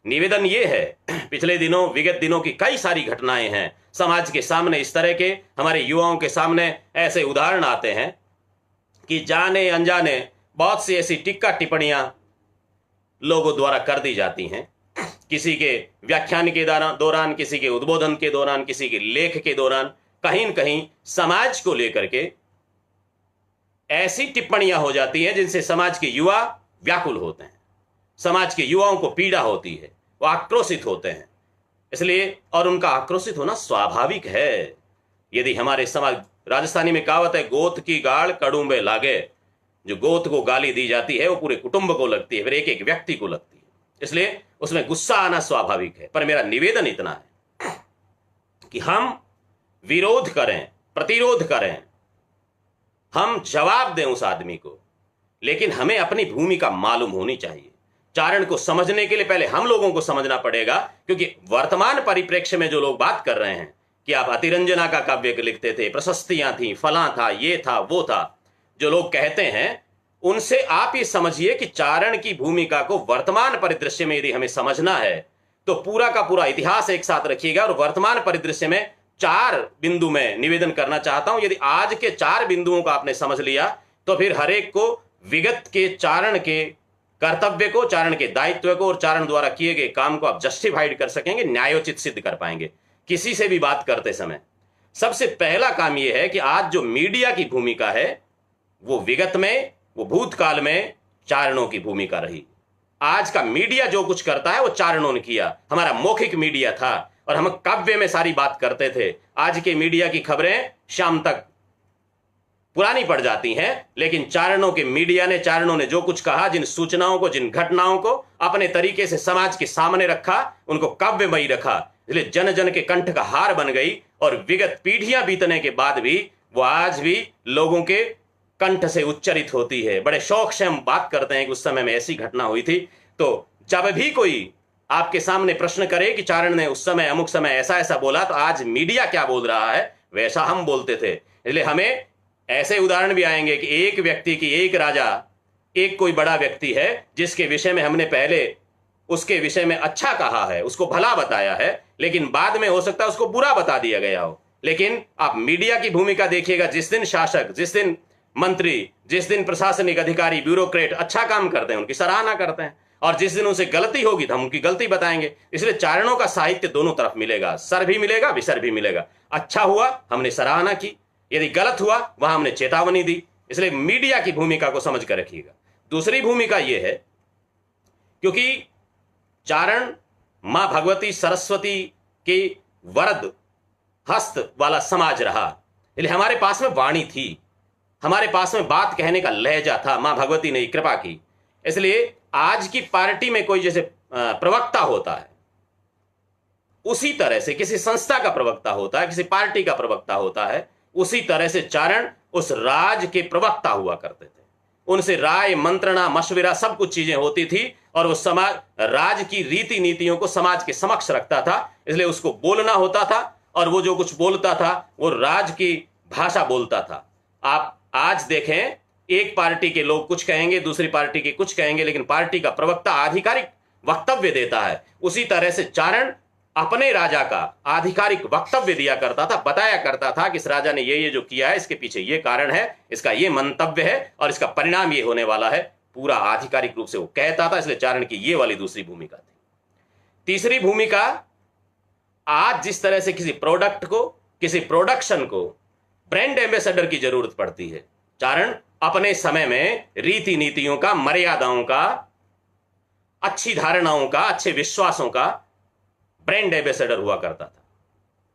निवेदन ये है, पिछले दिनों विगत दिनों की कई सारी घटनाएं हैं समाज के सामने, इस तरह के हमारे युवाओं के सामने ऐसे उदाहरण आते हैं कि जाने अनजाने बहुत सी ऐसी टिक्का टिप्पणियां लोगों द्वारा कर दी जाती हैं। किसी के व्याख्यान के दौरान, किसी के उद्बोधन के दौरान, किसी के लेख के दौरान कहीं न कहीं समाज को लेकर के ऐसी टिप्पणियां हो जाती हैं जिनसे समाज के युवा व्याकुल होते हैं, समाज के युवाओं को पीड़ा होती है, वो आक्रोशित होते हैं। इसलिए, और उनका आक्रोशित होना स्वाभाविक है। यदि हमारे समाज, राजस्थानी में कहावत है, गोत की गाड़ कड़ुंबे लागे। जो गोत को गाली दी जाती है वो पूरे कुटुंब को लगती है, फिर एक एक व्यक्ति को लगती है। इसलिए उसमें गुस्सा आना स्वाभाविक है। पर मेरा निवेदन इतना है कि हम विरोध करें, प्रतिरोध करें, हम जवाब दें उस आदमी को, लेकिन हमें अपनी भूमिका मालूम होनी चाहिए। चारण को समझने के लिए पहले हम लोगों को समझना पड़ेगा, क्योंकि वर्तमान परिप्रेक्ष्य में जो लोग बात कर रहे हैं कि आप अतिरंजना का काव्य लिखते थे, प्रशस्तियां थी, फला था, ये था, वो था, जो लोग कहते हैं, उनसे आप ये समझिए कि चारण की भूमिका को वर्तमान परिदृश्य में यदि हमें समझना है तो पूरा का पूरा इतिहास एक साथ रखिएगा। और वर्तमान परिदृश्य में 4 बिंदु में निवेदन करना चाहता हूं। यदि आज के 4 बिंदुओं को आपने समझ लिया तो फिर हर एक को विगत के चारण के कर्तव्य को, चारण के दायित्व को और चारण द्वारा किए गए काम को आप जस्टिफाइड कर सकेंगे, न्यायोचित सिद्ध कर पाएंगे। किसी से भी बात करते समय सबसे पहला काम यह है कि आज जो मीडिया की भूमिका है वो विगत में, वो भूतकाल में चारणों की भूमिका रही। आज का मीडिया जो कुछ करता है वो चारणों ने किया। हमारा मौखिक मीडिया था और हम काव्य में सारी बात करते थे। आज के मीडिया की खबरें शाम तक पुरानी पड़ जाती हैं, लेकिन चारणों के मीडिया ने, चारणों ने जो कुछ कहा, जिन सूचनाओं को, जिन घटनाओं को अपने तरीके से समाज के सामने रखा, उनको काव्यमयी रखा, इसलिए जन जन के कंठ का हार बन गई। और विगत पीढ़ियां बीतने के बाद भी वो आज भी लोगों के कंठ से उच्चरित होती है। बड़े शौक से हम बात करते हैं कि उस समय में ऐसी घटना हुई थी। तो जब भी कोई आपके सामने प्रश्न करे कि चारण ने उस समय, अमुक समय ऐसा ऐसा बोला, तो आज मीडिया क्या बोल रहा है वैसा हम बोलते थे। इसलिए हमें ऐसे उदाहरण भी आएंगे कि एक व्यक्ति की, एक राजा, एक कोई बड़ा व्यक्ति है जिसके विषय में हमने पहले उसके विषय में अच्छा कहा है, उसको भला बताया है, लेकिन बाद में हो सकता है उसको बुरा बता दिया गया हो। लेकिन आप मीडिया की भूमिका देखिएगा, जिस दिन शासक, जिस दिन मंत्री, जिस दिन प्रशासनिक अधिकारी, ब्यूरोक्रेट अच्छा काम करते हैं उनकी सराहना करते हैं, और जिस दिन उनसे गलती होगी तो हम उनकी गलती बताएंगे। इसलिए चारणों का साहित्य दोनों तरफ मिलेगा, सर भी मिलेगा, विसर भी मिलेगा। अच्छा हुआ हमने सराहना की, यदि गलत हुआ वहां हमने चेतावनी दी। इसलिए मीडिया की भूमिका को समझ कर रखिएगा। दूसरी भूमिका यह है, क्योंकि चारण मां भगवती सरस्वती के वरद हस्त वाला समाज रहा, इसलिए हमारे पास में वाणी थी, हमारे पास में बात कहने का लहजा था, मां भगवती ने कृपा की। इसलिए आज की पार्टी में कोई जैसे प्रवक्ता होता है, उसी तरह से किसी संस्था का प्रवक्ता होता है, किसी पार्टी का प्रवक्ता होता है, उसी तरह से चारण उस राज के प्रवक्ता हुआ करते थे। उनसे राय, मंत्रणा, मशविरा सब कुछ चीजें होती थी, और वो समाज, राज की रीति नीतियों को समाज के समक्ष रखता था। इसलिए उसको बोलना होता था, और वो जो कुछ बोलता था वो राज की भाषा बोलता था। आप आज देखें, एक पार्टी के लोग कुछ कहेंगे, दूसरी पार्टी के कुछ कहेंगे, लेकिन पार्टी का प्रवक्ता आधिकारिक वक्तव्य देता है। उसी तरह से चारण अपने राजा का आधिकारिक वक्तव्य दिया करता था, बताया करता था कि इस राजा ने ये जो किया है, इसके पीछे ये कारण है, इसका ये मंतव्य है, और इसका परिणाम ये होने वाला है। पूरा आधिकारिक रूप से वो कहता था। इसलिए चारण की ये वाली दूसरी भूमिका थी। तीसरी भूमिका, आज जिस तरह से किसी प्रोडक्ट को, किसी प्रोडक्शन को ब्रांड एम्बेसडर की जरूरत पड़ती है, चारण अपने समय में रीति नीतियों का, मर्यादाओं का, अच्छी धारणाओं का, अच्छे विश्वासों का ब्रांड एम्बेसडर हुआ करता था।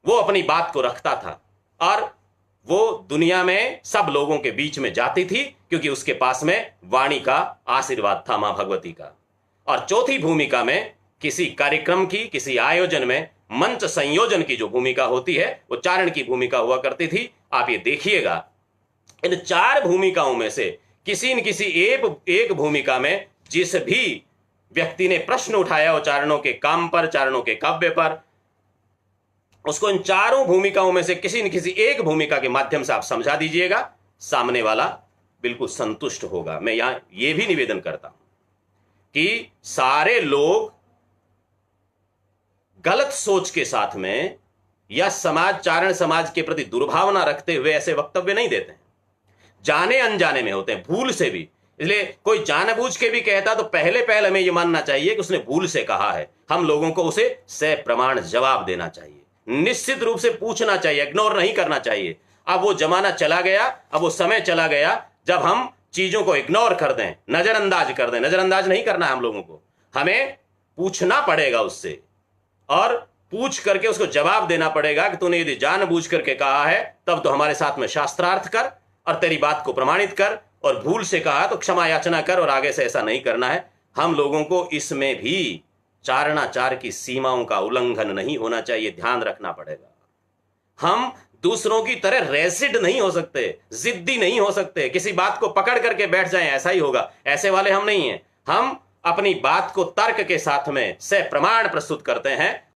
वो अपनी बात को रखता था, और वो दुनिया में सब लोगों के बीच में जाती थी, क्योंकि उसके पास में वाणी का आशीर्वाद था, मां भगवती का। और चौथी भूमिका में किसी कार्यक्रम की, किसी आयोजन में मंच संयोजन की जो भूमिका होती है, वो चारण की भूमिका हुआ करती थी। आप ये देखिएगा, इन 4 भूमिकाओं में से किसी न किसी एक भूमिका में जिस भी व्यक्ति ने प्रश्न उठाया हो चारणों के काम पर, चारणों के काव्य पर, उसको इन 4 भूमिकाओं में से किसी न किसी एक भूमिका के माध्यम से आप समझा दीजिएगा, सामने वाला बिल्कुल संतुष्ट होगा। मैं यहां यह भी निवेदन करता हूं कि सारे लोग गलत सोच के साथ में या चारण समाज के प्रति दुर्भावना रखते हुए ऐसे वक्तव्य नहीं देते हैं। जाने अनजाने में होते हैं, भूल से भी। इसलिए कोई जानबूझ के भी कहता तो पहले हमें यह मानना चाहिए कि उसने भूल से कहा है। हम लोगों को उसे सप्रमाण जवाब देना चाहिए, निश्चित रूप से पूछना चाहिए, इग्नोर नहीं करना चाहिए। अब वो जमाना चला गया, अब वो समय चला गया जब हम चीजों को इग्नोर कर दें, नजरअंदाज कर दें। नजरअंदाज नहीं करना है हम लोगों को, हमें पूछना पड़ेगा उससे, और पूछ करके उसको जवाब देना पड़ेगा कि तूने यदि जानबूझ करके कहा है तब तो हमारे साथ में शास्त्रार्थ कर और तेरी बात को प्रमाणित कर, और भूल से कहा तो क्षमा याचना कर और आगे से ऐसा नहीं करना है। हम लोगों को इसमें भी चारणाचार की सीमाओं का उल्लंघन नहीं होना चाहिए, ध्यान रखना पड़ेगा। हम दूसरों की तरह रेसिड नहीं हो सकते, जिद्दी नहीं हो सकते, किसी बात को पकड़ करके बैठ जाएं ऐसा ही होगा, ऐसे वाले हम नहीं हैं। हम अपनी बात को तर्क के साथ में सप्रमाण प्रस्तुत करते हैं